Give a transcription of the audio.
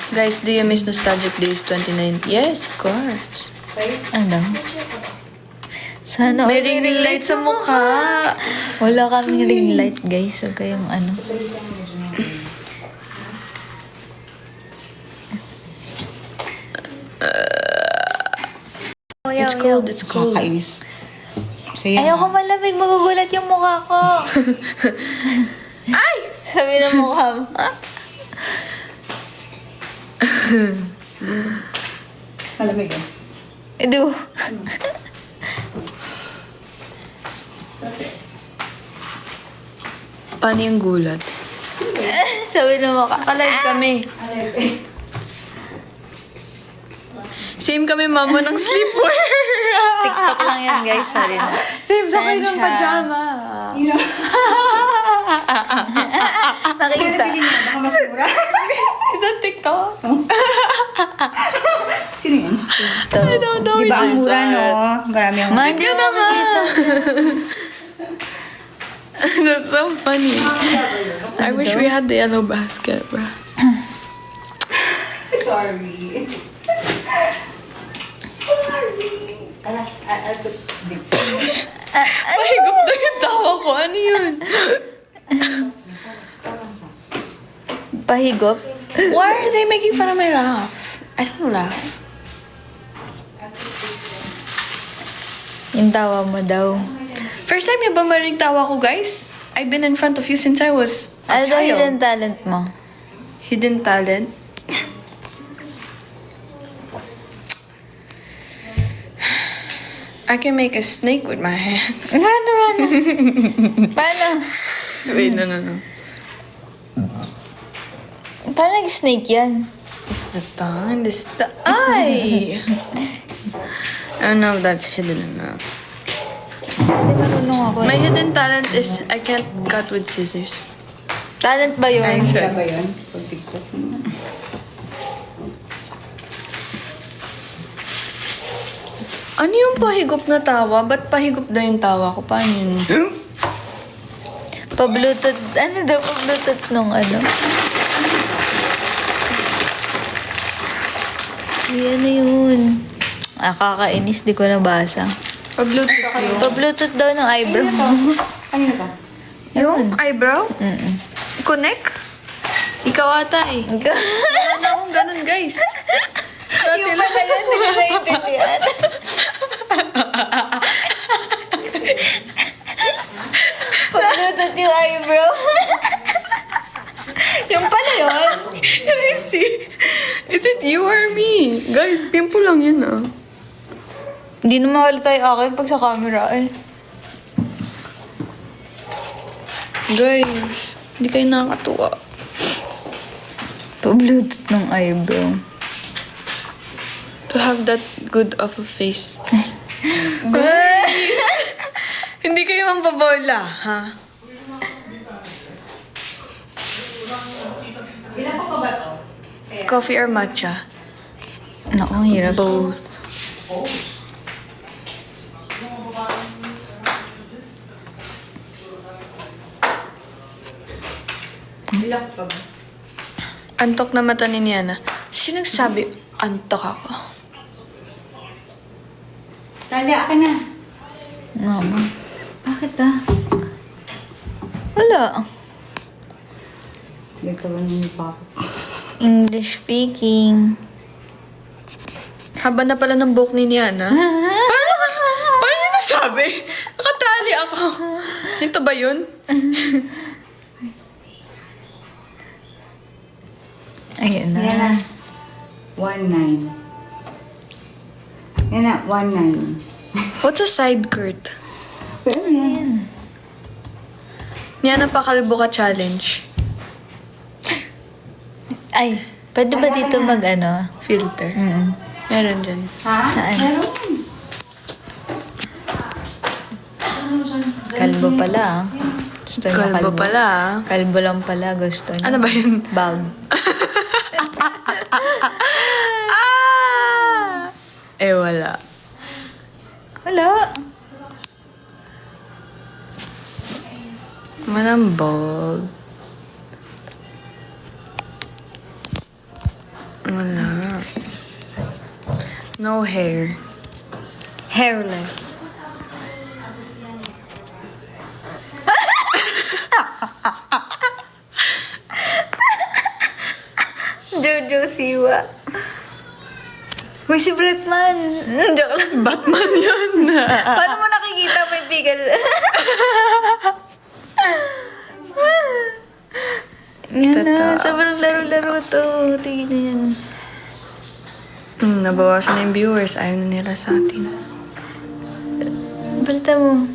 Guys, do you miss Nostalgic Days 2019? Yes, of course. Ano? Sana May ring light sa mukha. Wala kaming ring light, guys. So, kayong ano. It's cold, it's cold. Kakainis. Saya Ayoko malamig. Magugulat yung mukha ko. Ay! Sabi ng mukha mo. Malamig eh. Edu. Paano yung gulat? Sabi ng mukha. Nakalive kami. Same kami, mama, ng sleepwear. TikTok lang yan, guys. Sorry na. Same sa kayo ng Saan siya? pajama. Nakita. Baka mas mura. Is that TikTok? Sino yun? Ito. Di ba ang mura, no? Marami ang Man, di mo makita. That's so funny. I wish we had the yellow basket, bro. Sorry. Sorry. Ala, I'll put this. Mahigop na yung tawa ko. Ano yun? Pahigop. Why are they making fun of my laugh? I don't laugh. Yung tawa mo daw. First time niyo ba marinig tawa ko, guys? I've been in front of you since I was a Ano daw child. hidden talent mo? Hidden talent? I can make a snake with my hands. Ano? Paano? Wait, no. Paano nag-snake yan? It's the tongue, this the eye. I don't know if that's hidden enough. Hindi marunong ako. My hidden talent is I can't cut with scissors. Talent ba yun? Ay, Kaya ba yun? Pag TikTok mo. Ano yung pahigop na tawa? Ba't pahigop daw yung tawa ko? Paano yun? Pa-bluetooth. Ano daw pa-bluetooth nung ano? Ano yun? Kakainis. Di ko nabasa. Pa-bluetooth yun. Pa-bluetooth daw ng eyebrow mo. Kanina ka? Yung eyebrow? Mm-mm. Connect? Ikaw ata eh. Wala na akong ganun, guys. Yung pala yun, hindi ko naiintindihan. Pa-bluetooth yung eyebrow. Yung pala yun. Can I see? Is it you or me? Guys, pimple lang yun ah. Hindi na mawala tayo akin pag sa camera eh. Guys, hindi kayo nakakatuwa. Pa-bluetooth ng eyebrow. To have that good of a face. Guys! Hindi kayo mampabola, ha? Ilan pa ba to? Coffee or matcha? Naku, ang hirap. Both. Ilan pa ba? Antok na mata ni Niana. Sino nagsabi, antok ako? Talia, akin na. Mama. Bakit ba? Wala. May kawan ni Papa. English speaking. Haba na pala ng buhok ni Niana. Paano niya nasabi? Nakatali ako. Ito ba yun? Ayan na. Yan na. 1-9. Yan na, 1-9. What's a side skirt? Pero yan. Niana pakalbo ka challenge. Ay, pwede ba dito mag ano? Filter. Mm. Meron dyan. Ha? Saan? Meron. Kalbo pala ah. Gusto niya Kalbo pala ah. Kalbo lang pala gusto niya. Ano ba yun? Bald. Ah! Eh, wala. Wala. Malambog. Wala. No hair. Hairless. Jojo Siwa. Uy, si Bretman. Joke lang. Batman yun. Paano mo nakikita may pigal? Yan na, Totoo. sobrang laro-laro to. Tingin na yan. Nabawasan na yung viewers. Ayaw na nila sa atin. Balita mo.